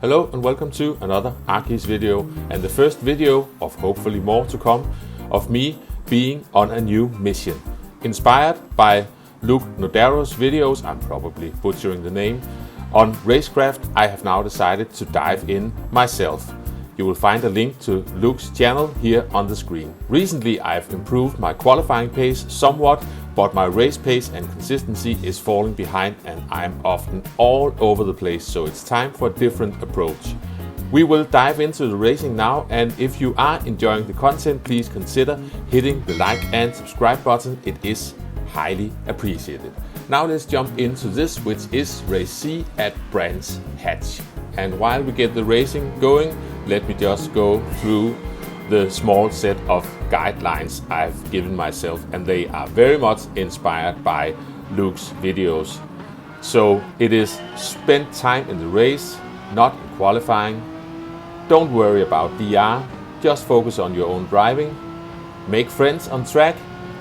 Hello and welcome to another Arkis video, and the first video of hopefully more to come of me being on a new mission. Inspired by Luke Nodaro's videos, I'm probably butchering the name, on racecraft, I have now decided to dive in myself. You will find a link to Luke's channel here on the screen. Recently I've improved my qualifying pace somewhat, but my race pace and consistency is falling behind and I'm often all over the place, so it's time for a different approach. We will dive into the racing now, and if you are enjoying the content, please consider hitting the like and subscribe button. It is highly appreciated. Now let's jump into this, which is race C at Brands Hatch. And while we get the racing going, let me just go through the small set of guidelines I've given myself, and they are very much inspired by Luke's videos. So it is spend time in the race, not in qualifying. Don't worry about DR, just focus on your own driving. Make friends on track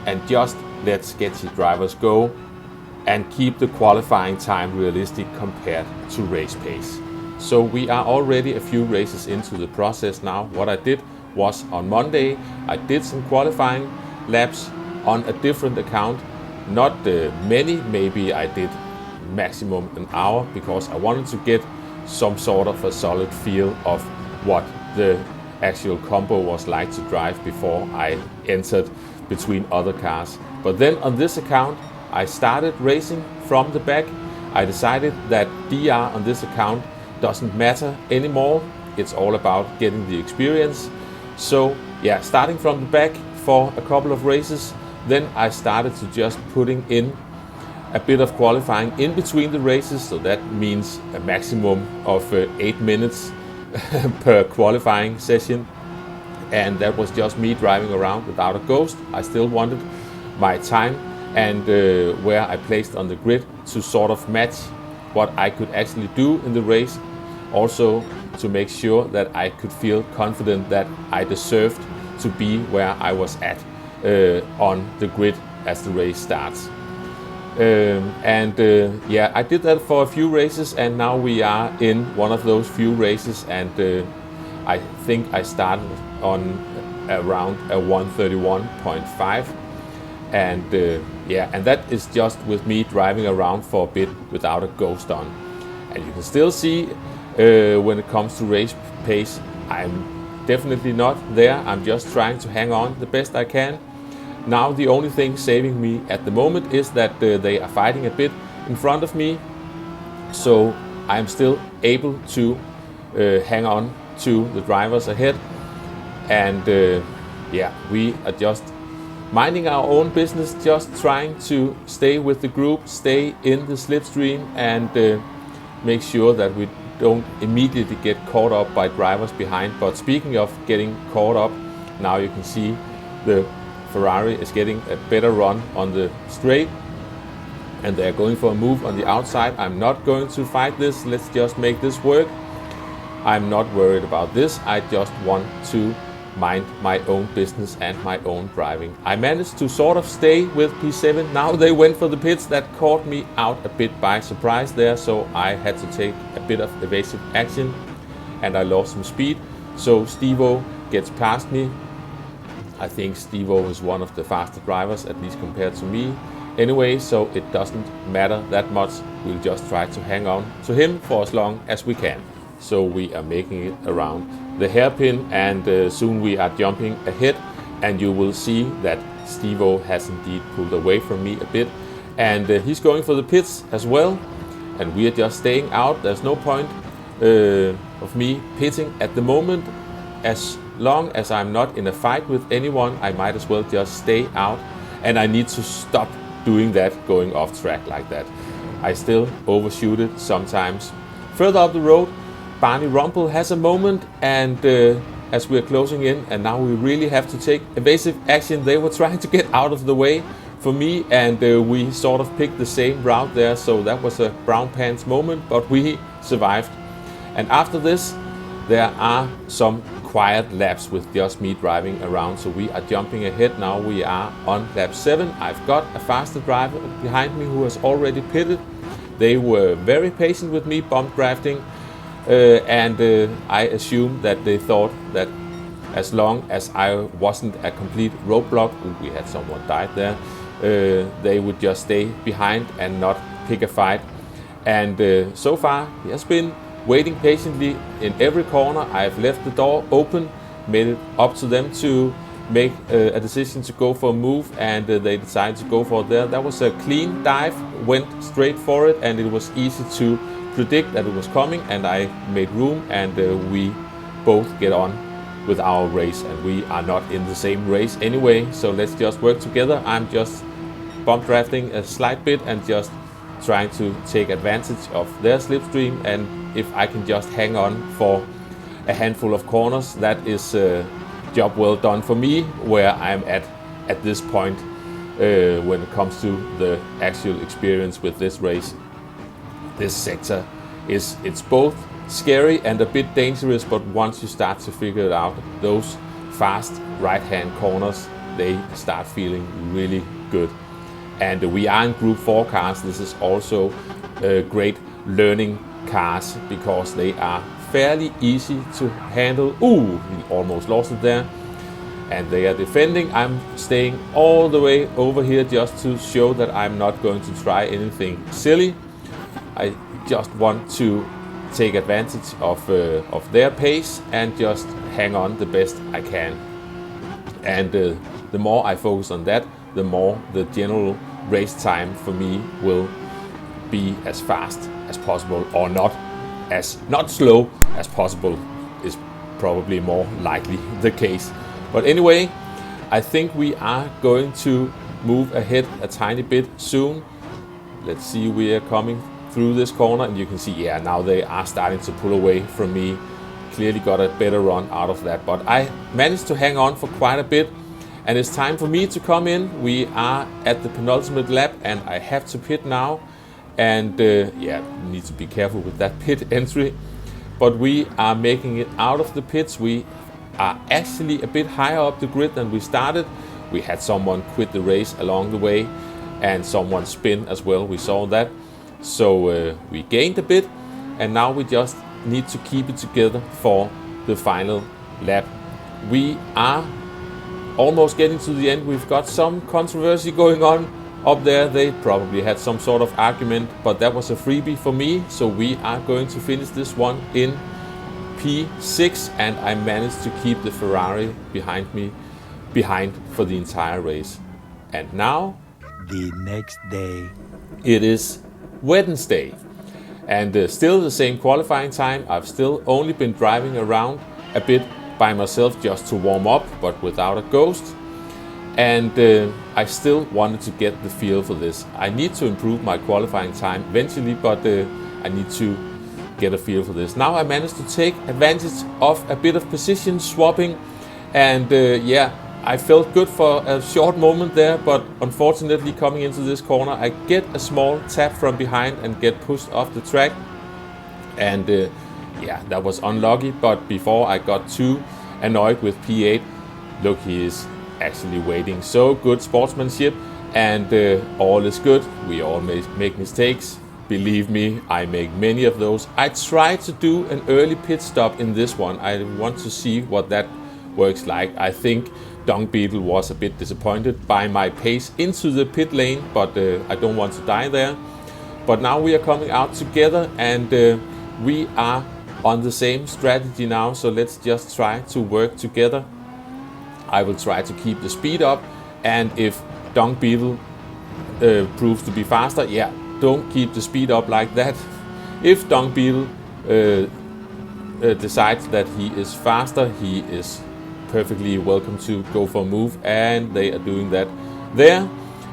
and just let sketchy drivers go, and keep the qualifying time realistic compared to race pace. So we are already a few races into the process now. What I did was on Monday, I did some qualifying laps on a different account. Not many, maybe I did maximum an hour, because I wanted to get some sort of a solid feel of what the actual combo was like to drive before I entered between other cars. But then on this account, I started racing from the back. I decided that DR on this account doesn't matter anymore. It's all about getting the experience. So yeah, starting from the back for a couple of races, then I started to just putting in a bit of qualifying in between the races. So that means a maximum of 8 minutes per qualifying session. And that was just me driving around without a ghost. I still wanted my time and where I placed on the grid to sort of match what I could actually do in the race. Also to make sure that I could feel confident that I deserved to be where I was at on the grid as the race starts. Yeah, I did that for a few races, and now we are in one of those few races, and I think I started on around a 131.5, and yeah, and that is just with me driving around for a bit without a ghost on. And you can still see when it comes to race pace, I'm definitely not there. I'm just trying to hang on the best I can. Now the only thing saving me at the moment is that they are fighting a bit in front of me, so I'm still able to hang on to the drivers ahead. And yeah, we are just minding our own business, just trying to stay with the group, stay in the slipstream, and make sure that we don't immediately get caught up by drivers behind. But speaking of getting caught up, now you can see the Ferrari is getting a better run on the straight, and they're going for a move on the outside. I'm not going to fight this, let's just make this work. I'm not worried about this, I just want to mind my own business and my own driving. I managed to sort of stay with P7. Now they went for the pits. That caught me out a bit by surprise there, so I had to take a bit of evasive action and I lost some speed. So Stevo gets past me. I think Stevo is one of the faster drivers, at least compared to me. Anyway, so it doesn't matter that much. We'll just try to hang on to him for as long as we can. So we are making it around the hairpin, and soon we are jumping ahead, and you will see that Stevo has indeed pulled away from me a bit, and he's going for the pits as well, and we are just staying out. There's no point of me pitting at the moment. As long as I'm not in a fight with anyone, I might as well just stay out, and I need to stop doing that, going off track like that. I still overshoot it sometimes. Further up the road, Barney Rumble has a moment, and as we're closing in, and now we really have to take evasive action. They were trying to get out of the way for me, and we sort of picked the same route there, so that was a brown pants moment, but we survived. And after this, there are some quiet laps with just me driving around, so we are jumping ahead. Now we are on lap 7. I've got a faster driver behind me who has already pitted. They were very patient with me bump drafting. I assume that they thought that as long as I wasn't a complete roadblock, we had someone died there, they would just stay behind and not pick a fight. And so far he has been waiting patiently in every corner. I've left the door open, made it up to them to make a decision to go for a move, and they decided to go for it there. That was a clean dive, went straight for it, and it was easy to predict that it was coming, and I made room, and we both get on with our race, and we are not in the same race anyway, so let's just work together. I'm just bump drafting a slight bit and just trying to take advantage of their slipstream, and if I can just hang on for a handful of corners, that is job well done for me, where I'm at this point when it comes to the actual experience with this race. This sector it's both scary and a bit dangerous, but once you start to figure it out, those fast right-hand corners, they start feeling really good. And we are in Group 4 cars. This is also great learning cars because they are fairly easy to handle. Ooh, he almost lost it there. And they are defending. I'm staying all the way over here just to show that I'm not going to try anything silly. I just want to take advantage of their pace and just hang on the best I can. And the more I focus on that, the more the general race time for me will be as fast as possible, or not slow as possible is probably more likely the case. But anyway, I think we are going to move ahead a tiny bit soon. Let's see, we are coming through this corner, and you can see, yeah, now they are starting to pull away from me. Clearly got a better run out of that, but I managed to hang on for quite a bit, and it's time for me to come in. We are at the penultimate lap, and I have to pit now, and yeah, need to be careful with that pit entry, but we are making it out of the pits. We are actually a bit higher up the grid than we started. We had someone quit the race along the way, and someone spin as well, we saw that. So we gained a bit, and now we just need to keep it together for the final lap. We are almost getting to the end. We've got some controversy going on up there. They probably had some sort of argument, but that was a freebie for me. So we are going to finish this one in P6, and I managed to keep the Ferrari behind for the entire race. And now, the next day, it is Wednesday, and still the same qualifying time. I've still only been driving around a bit by myself just to warm up, but without a ghost, and I still wanted to get the feel for this. I need to improve my qualifying time eventually, but I need to get a feel for this. Now I managed to take advantage of a bit of position swapping, and yeah, I felt good for a short moment there, but unfortunately coming into this corner, I get a small tap from behind and get pushed off the track. And yeah, that was unlucky, but before I got too annoyed with P8, look, he is actually waiting. So good sportsmanship, and all is good. We all make mistakes. Believe me, I make many of those. I try to do an early pit stop in this one. I want to see what that works like. I think Dung Beetle was a bit disappointed by my pace into the pit lane, but I don't want to die there. But now we are coming out together, and we are on the same strategy now, so let's just try to work together. I will try to keep the speed up, and if Dung Beetle proves to be faster, yeah, don't keep the speed up like that. If Dung Beetle decides that he is faster, he is perfectly welcome to go for a move, and they are doing that there.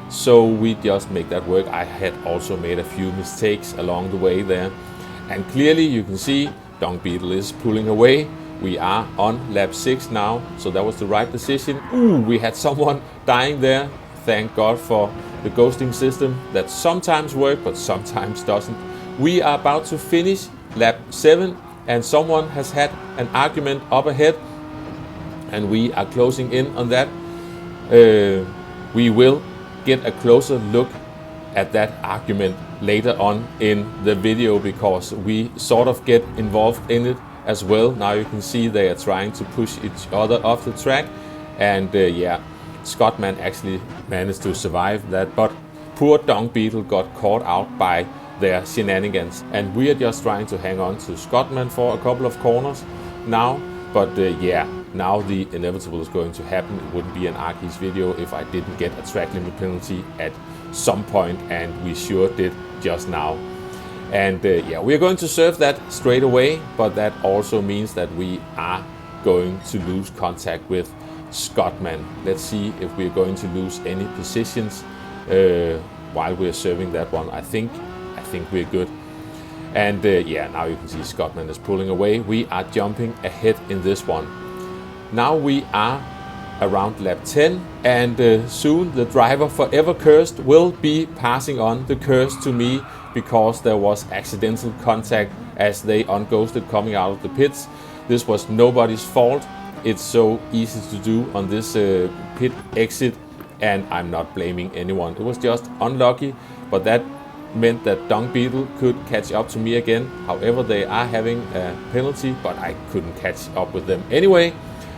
So we just make that work. I had also made a few mistakes along the way there, and clearly you can see Dung Beetle is pulling away. We are on lap 6 now, so that was the right decision. Ooh, we had someone dying there. Thank God for the ghosting system that sometimes works but sometimes doesn't. We are about to finish lap 7, and someone has had an argument up ahead, and we are closing in on that. We will get a closer look at that argument later on in the video, because we sort of get involved in it as well. Now you can see they are trying to push each other off the track, and yeah, Scottman actually managed to survive that, but poor Dung Beetle got caught out by their shenanigans, and we are just trying to hang on to Scottman for a couple of corners now. But yeah, now the inevitable is going to happen. It wouldn't be an Arkies video if I didn't get a track limit penalty at some point, and we sure did just now. And yeah, we are going to serve that straight away, but that also means that we are going to lose contact with Scottman. Let's see if we're going to lose any positions while we're serving that one. I think we're good. And yeah, now you can see Scottman is pulling away. We are jumping ahead in this one. Now we are around lap 10, and soon the driver forever cursed will be passing on the curse to me, because there was accidental contact as they unghosted coming out of the pits. This was nobody's fault. It's so easy to do on this pit exit, and I'm not blaming anyone. It was just unlucky, but that meant that Dung Beetle could catch up to me again. However, they are having a penalty, but I couldn't catch up with them anyway.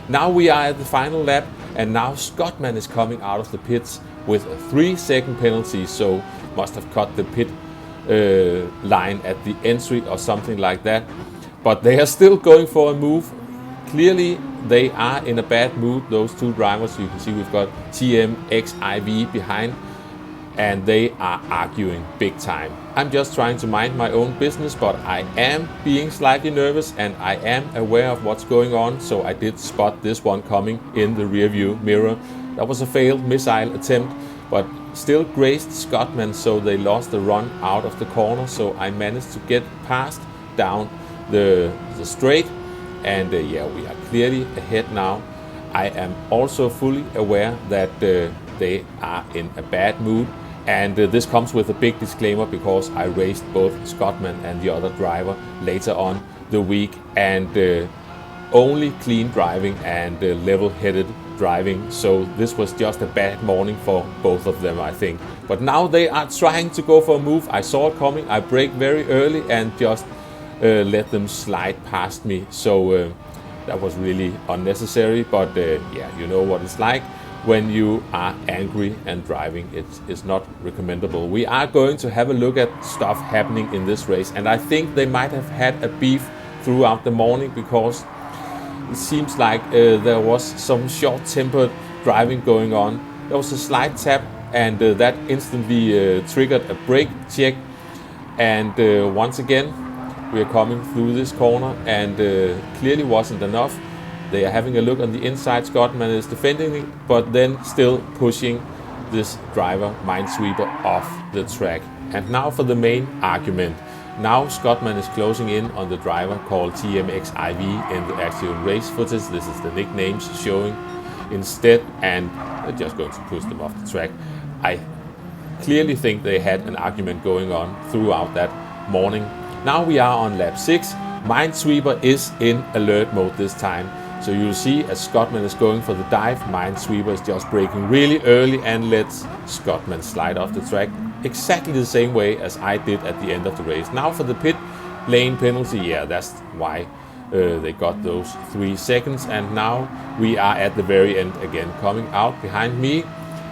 Now we are at the final lap, and now Scottman is coming out of the pits with a 3-second penalty, so must have cut the pit line at the entry or something like that. But they are still going for a move. Clearly they are in a bad mood, those two drivers. You can see we've got TMXIV behind, and they are arguing big time. I'm just trying to mind my own business, but I am being slightly nervous, and I am aware of what's going on, so I did spot this one coming in the rear view mirror. That was a failed missile attempt, but still grazed Scottman, so they lost the run out of the corner. So I managed to get past down the straight, and yeah, we are clearly ahead now. I am also fully aware that they are in a bad mood, and this comes with a big disclaimer, because I raced both Scottman and the other driver later on the week, and only clean driving and level-headed driving, so this was just a bad morning for both of them, I think. But now they are trying to go for a move. I saw it coming. I braked very early and just let them slide past me, so that was really unnecessary. But yeah, you know what it's like when you are angry and driving. It's not recommendable. We are going to have a look at stuff happening in this race, and I think they might have had a beef throughout the morning, because it seems like there was some short-tempered driving going on. There was a slight tap, and that instantly triggered a brake check. And once again, we are coming through this corner, and clearly wasn't enough. They are having a look on the inside. Scottman is defending it, but then still pushing this driver Minesweeper off the track. And now for the main argument. Now Scottman is closing in on the driver called TMXIV in the actual race footage. This is the nicknames showing instead, and they're just going to push them off the track. I clearly think they had an argument going on throughout that morning. Now we are on lap 6. Minesweeper is in alert mode this time. So you'll see as Scottman is going for the dive, Minesweeper is just braking really early and lets Scottman slide off the track exactly the same way as I did at the end of the race. Now for the pit lane penalty, yeah, that's why they got those 3 seconds. And now we are at the very end again, coming out behind me.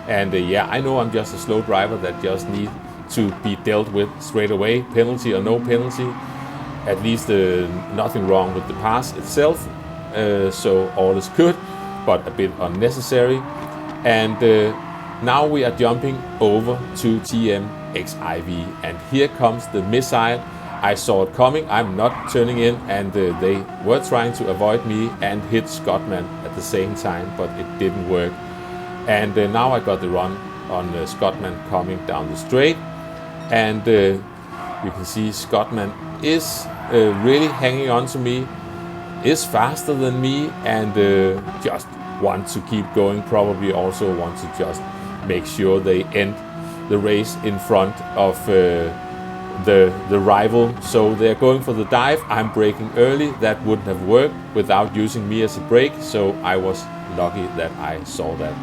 And yeah, I know I'm just a slow driver that just needs to be dealt with straight away, penalty or no penalty. At least nothing wrong with the pass itself. So all is good, but a bit unnecessary. And now we are jumping over to TMXIV, and here comes the missile. I saw it coming. I'm not turning in, and they were trying to avoid me and hit Scottman at the same time, but it didn't work. And now I got the run on Scottman coming down the straight, and you can see Scottman is really hanging on to me, is faster than me, and just want to keep going. Probably also want to just make sure they end the race in front of the rival. So they're going for the dive. I'm braking early. That wouldn't have worked without using me as a brake, so I was lucky that I saw that.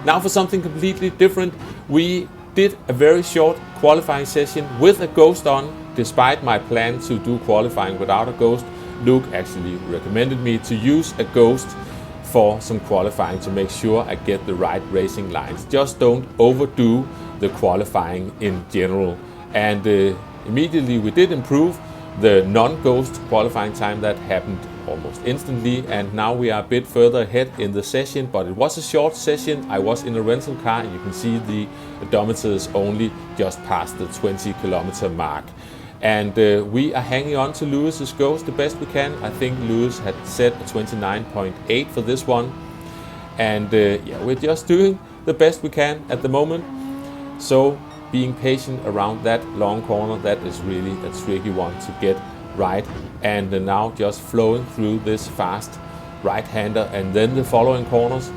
Now for something completely different. We did a very short qualifying session with a ghost on. Despite my plan to do qualifying without a ghost, Luke actually recommended me to use a ghost for some qualifying to make sure I get the right racing lines. Just don't overdo the qualifying in general. And immediately we did improve the non-ghost qualifying time. That happened almost instantly, and now we are a bit further ahead in the session, but it was a short session. I was in a rental car, and you can see the odometer is only just past the 20 kilometer mark. And we are hanging on to Lewis's ghost the best we can. I think Lewis had set a 29.8 for this one. And yeah, we're just doing the best we can at the moment. So being patient around that long corner, that is really a tricky one to get right. And now just flowing through this fast right-hander and then the following corners,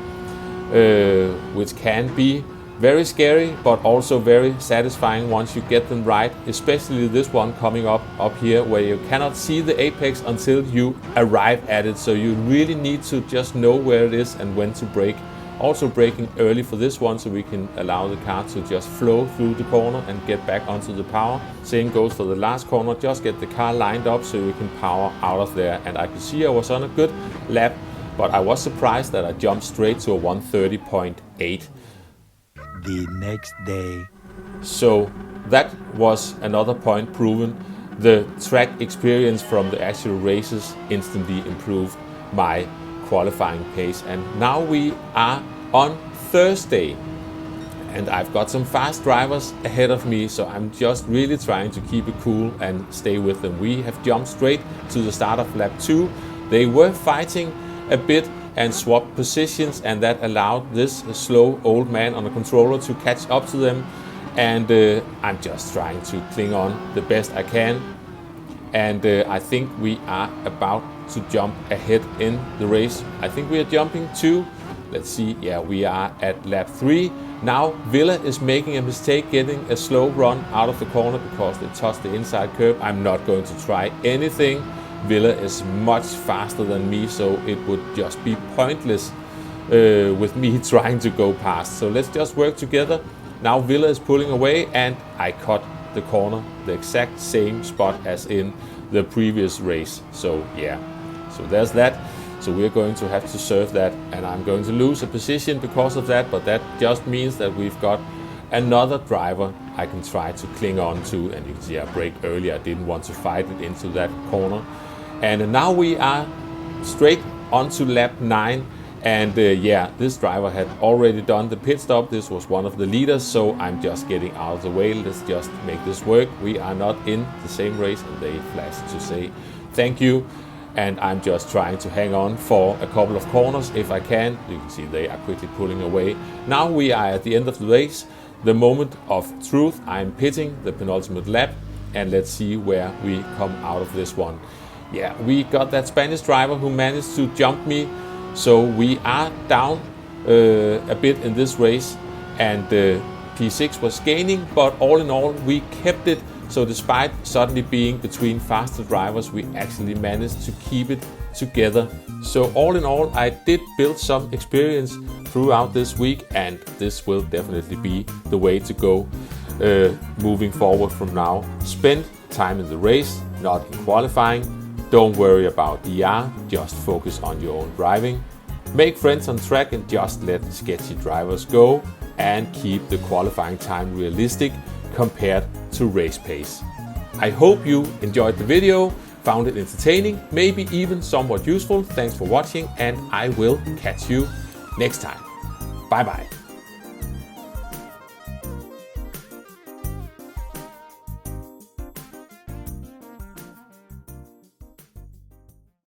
which can be very scary, but also very satisfying once you get them right, especially this one coming up here where you cannot see the apex until you arrive at it. So you really need to just know where it is and when to brake. Also braking early for this one so we can allow the car to just flow through the corner and get back onto the power. Same goes for the last corner, just get the car lined up so you can power out of there. And I could see I was on a good lap, but I was surprised that I jumped straight to a 130.8. The next day. So that was another point proven. The track experience from the actual races instantly improved my qualifying pace. And now we are on Thursday, and I've got some fast drivers ahead of me, so I'm just really trying to keep it cool and stay with them. We have jumped straight to the start of lap 2. They were fighting a bit and swapped positions, and that allowed this slow old man on the controller to catch up to them. And I'm just trying to cling on the best I can. And I think we are about to jump ahead in the race. I think we are jumping to, let's see, yeah, we are at lap 3. Now Villa is making a mistake getting a slow run out of the corner because they touched the inside curb. I'm not going to try anything. Villa is much faster than me, so it would just be pointless with me trying to go past. So let's just work together. Now Villa is pulling away, and I cut the corner the exact same spot as in the previous race. So yeah, so there's that. So we're going to have to serve that, and I'm going to lose a position because of that, but that just means that we've got another driver I can try to cling on to. And you can see I braked early, I didn't want to fight it into that corner. And now we are straight onto lap 9. And yeah, this driver had already done the pit stop. This was one of the leaders, so I'm just getting out of the way. Let's just make this work. We are not in the same race, and they flashed to say thank you. And I'm just trying to hang on for a couple of corners if I can. You can see they are quickly pulling away. Now we are at the end of the race, the moment of truth. I'm pitting the penultimate lap, and let's see where we come out of this one. Yeah, we got that Spanish driver who managed to jump me. So we are down a bit in this race, and P6 was gaining, but all in all we kept it. So despite suddenly being between faster drivers, we actually managed to keep it together. So all in all, I did build some experience throughout this week, and this will definitely be the way to go moving forward from now. Spend time in the race, not in qualifying. Don't worry about DR, just focus on your own driving. Make friends on track and just let sketchy drivers go, and keep the qualifying time realistic compared to race pace. I hope you enjoyed the video, found it entertaining, maybe even somewhat useful. Thanks for watching, and I will catch you next time. Bye bye.